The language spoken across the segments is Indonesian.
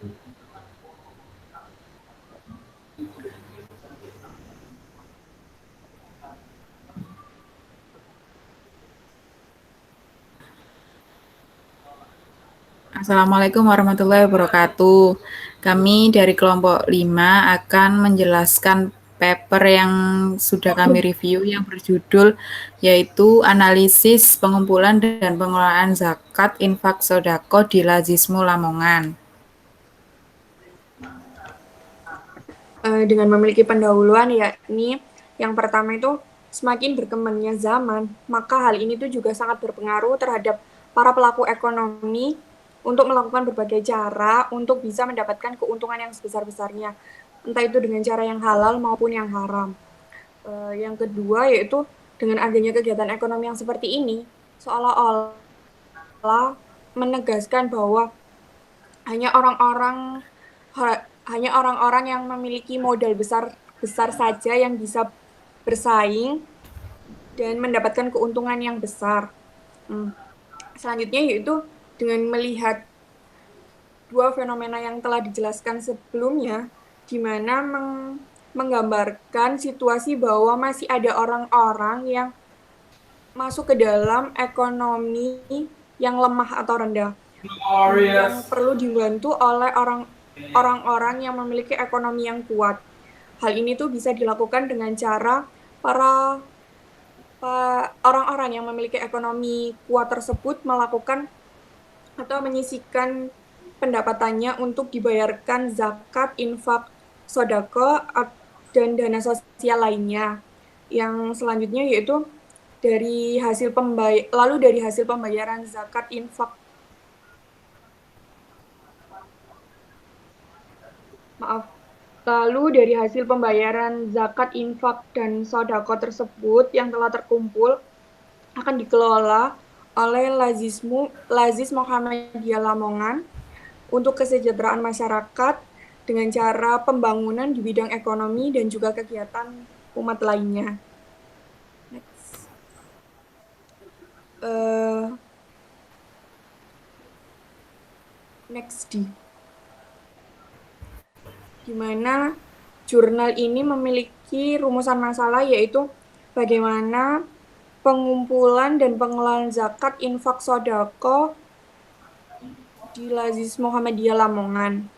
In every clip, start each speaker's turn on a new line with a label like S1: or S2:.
S1: Assalamualaikum warahmatullahi wabarakatuh. Kami dari kelompok 5 akan menjelaskan paper yang sudah kami review yang berjudul yaitu analisis pengumpulan dan pengelolaan zakat infak sodako di Lazismu Lamongan.
S2: Dengan memiliki pendahuluan, yakni yang pertama itu semakin berkembangnya zaman, maka hal ini tuh juga sangat berpengaruh terhadap para pelaku ekonomi untuk melakukan berbagai cara untuk bisa mendapatkan keuntungan yang sebesar-besarnya, entah itu dengan cara yang halal maupun yang haram. Yang kedua yaitu dengan adanya kegiatan ekonomi yang seperti ini, seolah-olah menegaskan bahwa hanya orang-orang hanya orang-orang yang memiliki modal besar besar saja yang bisa bersaing dan mendapatkan keuntungan yang besar. Selanjutnya yaitu dengan melihat dua fenomena yang telah dijelaskan sebelumnya, di mana menggambarkan situasi bahwa masih ada orang-orang yang masuk ke dalam ekonomi yang lemah atau rendah, yang perlu dibantu oleh orang-orang yang memiliki ekonomi yang kuat. Hal ini tuh bisa dilakukan dengan cara para orang-orang yang memiliki ekonomi kuat tersebut melakukan atau menyisihkan pendapatannya untuk dibayarkan zakat, infak, sodako, dan dana sosial lainnya. Yang selanjutnya yaitu dari hasil pembayaran zakat, infak, lalu dari hasil pembayaran zakat, infak, dan sodako tersebut yang telah terkumpul akan dikelola oleh Lazis Muhammadiyah Lamongan untuk kesejahteraan masyarakat dengan cara pembangunan di bidang ekonomi dan juga kegiatan umat lainnya. Next. Next D. Di mana jurnal ini memiliki rumusan masalah yaitu bagaimana pengumpulan dan pengelolaan zakat infak sodako di Lazis Muhammadiyah Lamongan.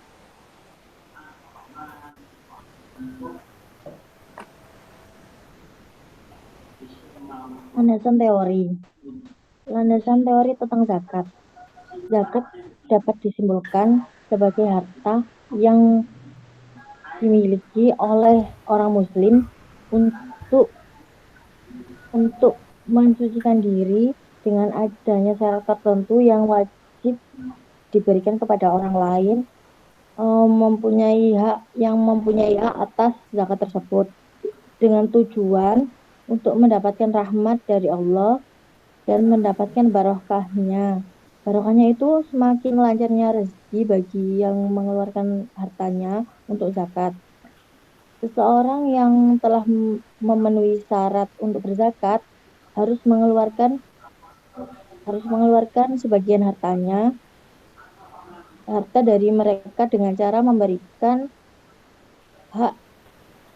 S3: Landasan teori tentang zakat. Zakat dapat disimpulkan sebagai harta yang dimiliki oleh orang muslim untuk mensucikan diri dengan adanya syarat tertentu yang wajib diberikan kepada orang lain, mempunyai hak atas zakat tersebut dengan tujuan untuk mendapatkan rahmat dari Allah dan mendapatkan barokahnya. Barokahnya itu semakin lancarnya rezeki bagi yang mengeluarkan hartanya untuk zakat. Seseorang yang telah memenuhi syarat untuk berzakat harus mengeluarkan sebagian harta dari mereka dengan cara memberikan hak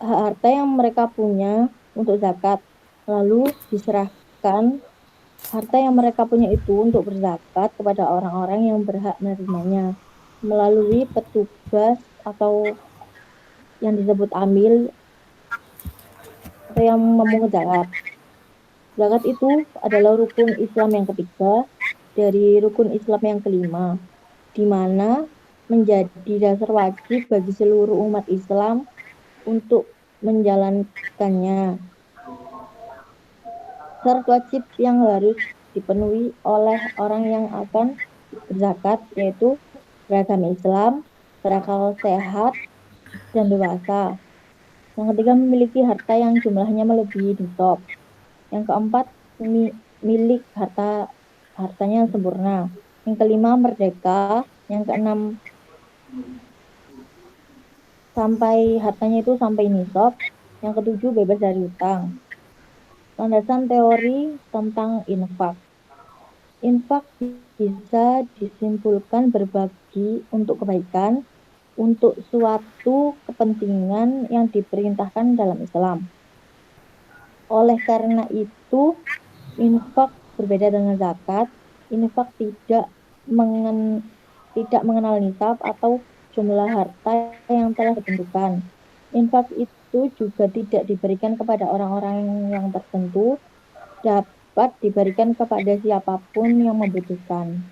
S3: harta yang mereka punya untuk zakat, lalu diserahkan harta yang mereka punya itu untuk berzakat kepada orang-orang yang berhak menerimanya melalui petugas atau yang disebut amil atau yang memungut zakat. Zakat itu adalah rukun Islam yang ketiga dari rukun Islam yang kelima, di mana menjadi dasar wajib bagi seluruh umat Islam untuk menjalankannya. Syarat wajib yang harus dipenuhi oleh orang yang akan berzakat yaitu beragama Islam, berakal sehat, dan dewasa. Yang ketiga memiliki harta yang jumlahnya melebihi nisab. Yang keempat milik hartanya sempurna. Yang kelima merdeka. Yang keenam hartanya itu sampai nisab. Yang ketujuh bebas dari hutang. Landasan teori tentang infak. Infak bisa disimpulkan berbagi untuk kebaikan untuk suatu kepentingan yang diperintahkan dalam Islam. Oleh karena itu, infak berbeda dengan zakat. Infak tidak mengenal nisab atau jumlah harta yang telah ditentukan. Infak itu juga tidak diberikan kepada orang-orang yang tertentu, dapat diberikan kepada siapapun yang membutuhkan.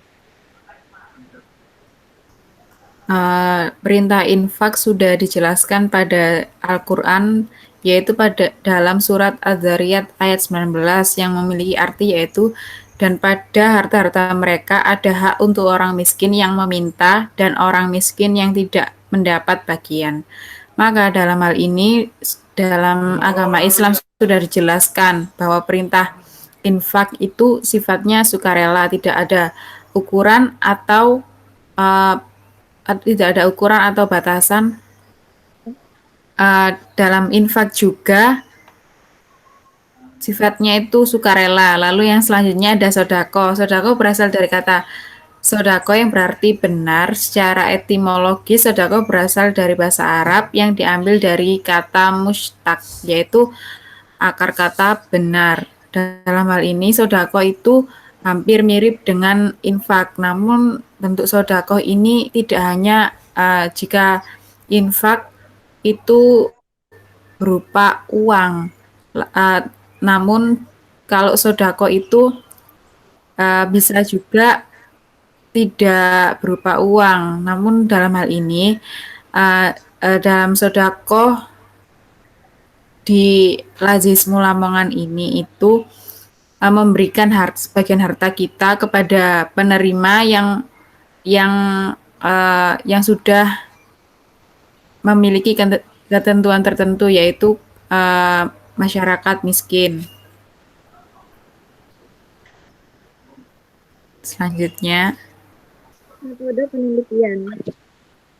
S1: Perintah infak sudah dijelaskan pada Al-Quran, yaitu pada dalam surat Az-Zariyat ayat 19 yang memiliki arti yaitu, dan pada harta-harta mereka ada hak untuk orang miskin yang meminta dan orang miskin yang tidak mendapat bagian. Maka dalam hal ini, dalam agama Islam sudah dijelaskan bahwa perintah infak itu sifatnya sukarela, tidak ada ukuran atau uh, tidak ada ukuran atau batasan. Dalam infak juga sifatnya itu sukarela. Lalu yang selanjutnya ada sodako. Sodako berasal dari kata sodako yang berarti benar. Secara etimologis, sodako berasal dari bahasa Arab yang diambil dari kata mushtaq, yaitu akar kata benar. Dalam hal ini, sodako itu hampir mirip dengan infak. Namun, bentuk sodako ini tidak hanya jika infak itu berupa uang. Namun, kalau sodako itu bisa juga tidak berupa uang. Namun, dalam hal ini, dalam sodako di Lazismu Lamongan ini itu memberikan sebagian harta kita kepada penerima yang yang sudah memiliki ketentuan tertentu, yaitu masyarakat miskin. Selanjutnya,
S2: metode penelitian.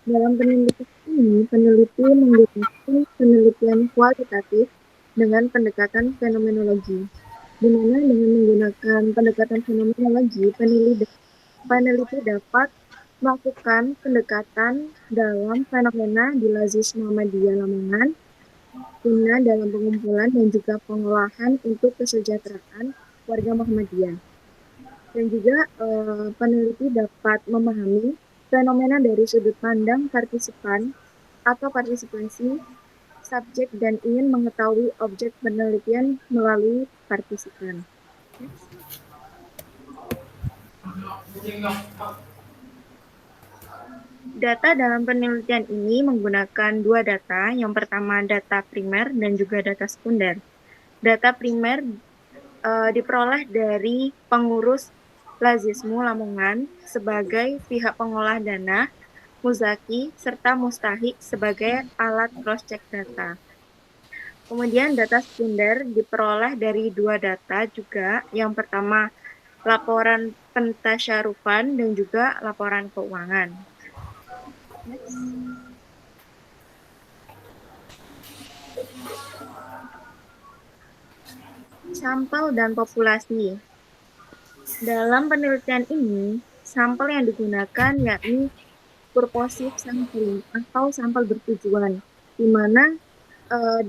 S2: Dalam penelitian ini, peneliti menggunakan penelitian kualitatif dengan pendekatan fenomenologi, di mana dengan menggunakan pendekatan fenomenologi, peneliti dapat melakukan pendekatan dalam fenomena di Lazis Muhammadiyah Lamongan, guna dalam pengumpulan dan juga pengolahan untuk kesejahteraan warga Muhammadiyah. Dan juga peneliti dapat memahami fenomena dari sudut pandang partisipan atau partisipasi subjek dan ingin mengetahui objek penelitian melalui partisipan. Data dalam penelitian ini menggunakan dua data. Yang pertama data primer dan juga data sekunder. Data primer diperoleh dari pengurus Lazismu Lamongan sebagai pihak pengolah dana, Muzaki, serta Mustahik sebagai alat cross-check data. Kemudian data sekunder diperoleh dari dua data juga. Yang pertama laporan pentasyarufan dan juga laporan keuangan. Next. Sampel dan populasi. Dalam penelitian ini, sampel yang digunakan yakni purposive sampling atau sampel bertujuan, di mana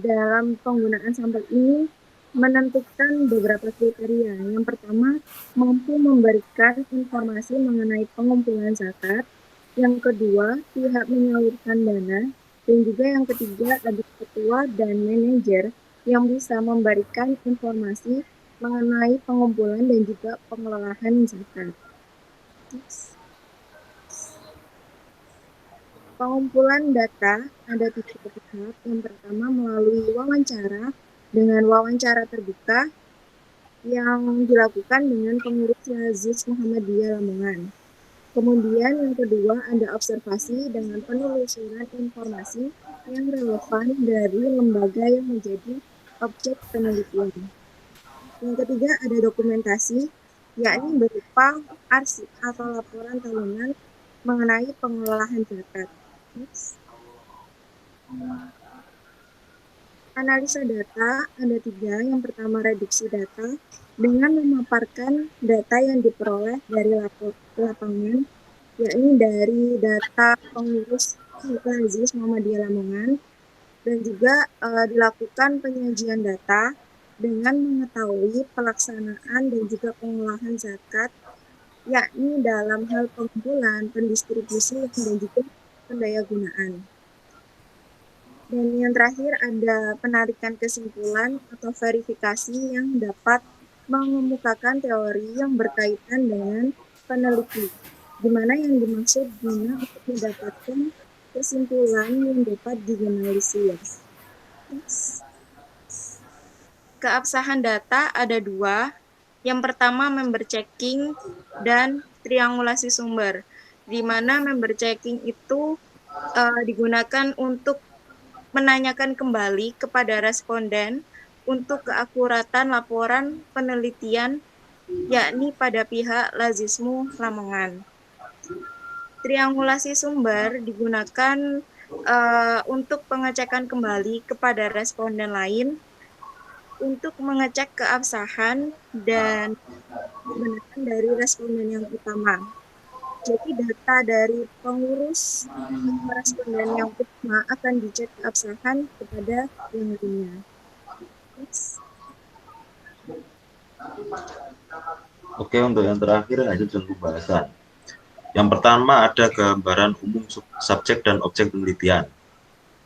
S2: dalam penggunaan sampel ini menentukan beberapa kriteria. Yang pertama, mampu memberikan informasi mengenai pengumpulan zakat. Yang kedua, pihak menyalurkan dana. Dan juga yang ketiga, ada ketua dan manajer yang bisa memberikan informasi mengenai pengumpulan dan juga pengelolaan zakat. Pengumpulan data ada 3 tahap. Yang pertama melalui wawancara dengan wawancara terbuka yang dilakukan dengan pengurus Lazis Muhammadiyah Lamongan. Kemudian yang kedua ada observasi dengan penelusuran informasi yang relevan dari lembaga yang menjadi objek penelitian. Yang ketiga ada dokumentasi, yakni berupa arsip atau laporan tahunan mengenai pengelolaan zakat. Analisa data ada 3. Yang pertama reduksi data dengan memaparkan data yang diperoleh dari lapangan yakni dari data pengurus Lazis Muhammadiyah Lamongan, dan juga dilakukan penyajian data dengan mengetahui pelaksanaan dan juga pengolahan zakat, yakni dalam hal pengumpulan, pendistribusian, dan juga pendayagunaan. Dan yang terakhir ada penarikan kesimpulan atau verifikasi yang dapat mengemukakan teori yang berkaitan dengan peneliti, di mana yang dimaksud guna untuk mendapatkan kesimpulan yang dapat digeneralisir. Keabsahan data ada dua. Yang pertama member checking dan triangulasi sumber, di mana member checking itu digunakan untuk menanyakan kembali kepada responden untuk keakuratan laporan penelitian, yakni pada pihak Lazismu Lamongan. Triangulasi sumber digunakan untuk pengecekan kembali kepada responden lain untuk mengecek keabsahan dan kebenaran dari responden yang utama. Jadi data dari pengurus responden yang utama akan dicek keabsahan kepada yang lainnya.
S4: Oke, untuk yang terakhir lanjut dengan pembahasan. Yang pertama ada gambaran umum subjek dan objek penelitian,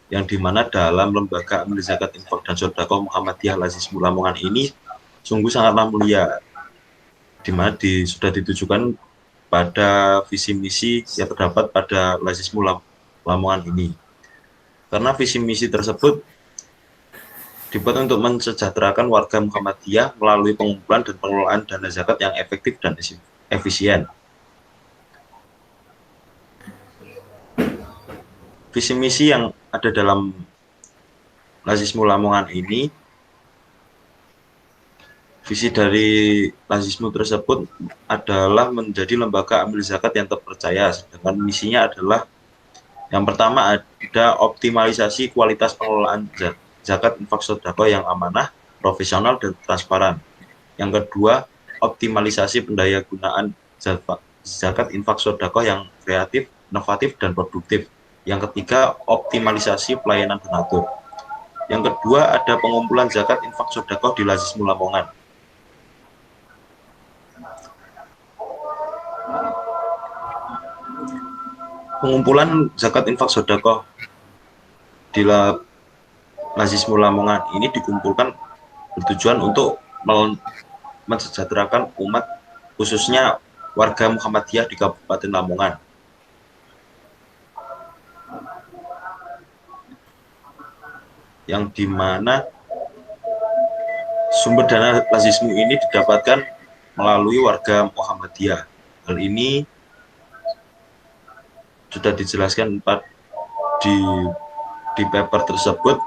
S4: yang dimana dalam lembaga amil zakat infak dan sodako Muhammadiyah Lazismu Lamongan ini sungguh sangatlah mulia, dimana sudah ditujukan pada visi misi yang terdapat pada Lazismu Lamongan ini. Karena visi misi tersebut dibuat untuk mensejahterakan warga Muhammadiyah melalui pengumpulan dan pengelolaan dana zakat yang efektif dan efisien. Visi misi yang ada dalam Lazismu Lamongan ini, visi dari Lazismu tersebut adalah menjadi lembaga amil zakat yang terpercaya, sedangkan misinya adalah yang pertama ada optimalisasi kualitas pengelolaan zakat infak sodako yang amanah, profesional, dan transparan. Yang kedua, optimalisasi pendayagunaan zakat infak sodako yang kreatif, inovatif, dan produktif. Yang ketiga, optimalisasi pelayanan donatur. Yang kedua, ada pengumpulan zakat infak sodako di Lazismu Lamongan. Pengumpulan zakat infak sodako di Lazismu Lamongan ini dikumpulkan bertujuan untuk mensejahterakan umat, khususnya warga Muhammadiyah di Kabupaten Lamongan. Yang dimana sumber dana Lazismu ini didapatkan melalui warga Muhammadiyah. Hal ini sudah dijelaskan di paper tersebut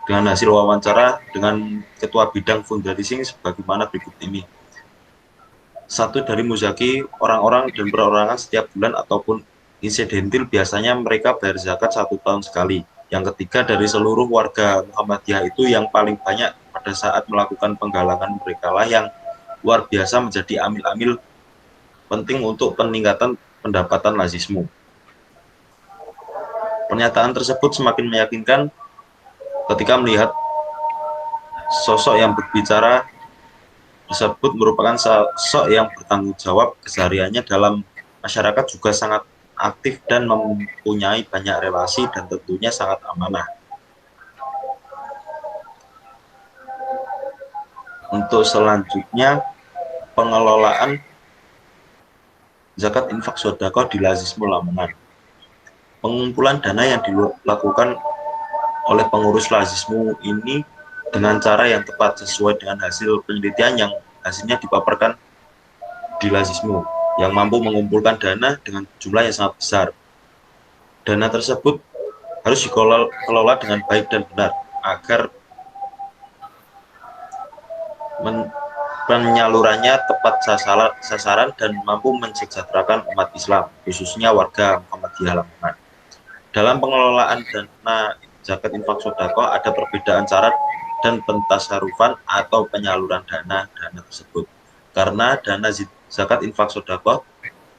S4: dengan hasil wawancara dengan Ketua Bidang Fundraising sebagaimana berikut ini. 1. Dari muzaki, orang-orang dan perorangan setiap bulan ataupun insidentil biasanya mereka bayar zakat 1 tahun sekali. Yang ketiga, dari seluruh warga Muhammadiyah itu yang paling banyak pada saat melakukan penggalangan mereka lah yang luar biasa menjadi amil-amil penting untuk peningkatan pendapatan Lazismu. Pernyataan tersebut semakin meyakinkan ketika melihat sosok yang berbicara tersebut merupakan sosok yang bertanggung jawab kesehariannya dalam masyarakat, juga sangat aktif dan mempunyai banyak relasi dan tentunya sangat amanah. Untuk selanjutnya, pengelolaan zakat infak sodako di Lazismu Lamongan. Pengumpulan dana yang dilakukan oleh pengurus Lazismu ini dengan cara yang tepat sesuai dengan hasil penelitian yang hasilnya dipaparkan di Lazismu, yang mampu mengumpulkan dana dengan jumlah yang sangat besar. Dana tersebut harus dikelola dengan baik dan benar agar penyalurannya tepat sasaran dan mampu mensejahterakan umat Islam, khususnya warga Muhammadiyah Lamongan. Dalam pengelolaan dana zakat infak sodako ada perbedaan cara dan pentasarufan atau penyaluran dana tersebut. Karena dana zakat infak sodako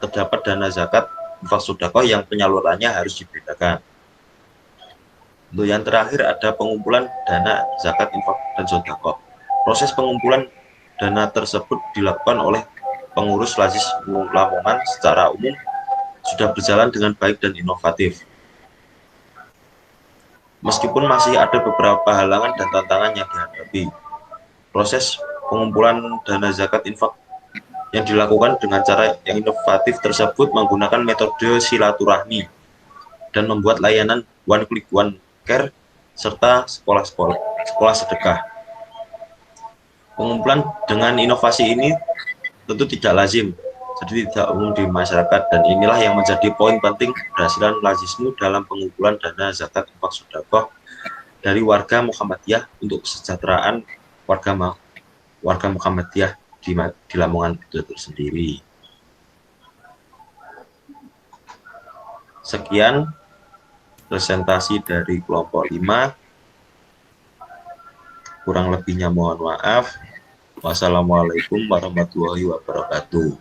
S4: terdapat dana zakat infak sedekah yang penyalurannya harus dibedakan. Untuk yang terakhir ada pengumpulan dana zakat, infak, dan sedekah. Proses pengumpulan dana tersebut dilakukan oleh pengurus Lazis Lamongan secara umum sudah berjalan dengan baik dan inovatif. Meskipun masih ada beberapa halangan dan tantangan yang dihadapi, proses pengumpulan dana zakat infak yang dilakukan dengan cara yang inovatif tersebut menggunakan metode silaturahmi dan membuat layanan one click one care serta sekolah sedekah. Pengumpulan dengan inovasi ini tentu tidak lazim, jadi tidak umum di masyarakat, dan inilah yang menjadi poin penting keberhasilan Lazismu dalam pengumpulan dana zakat infak sedekah dari warga Muhammadiyah untuk kesejahteraan warga Muhammadiyah di Lamongan itu sendiri. Sekian presentasi dari kelompok 5. Kurang lebihnya mohon maaf. Wassalamualaikum warahmatullahi wabarakatuh.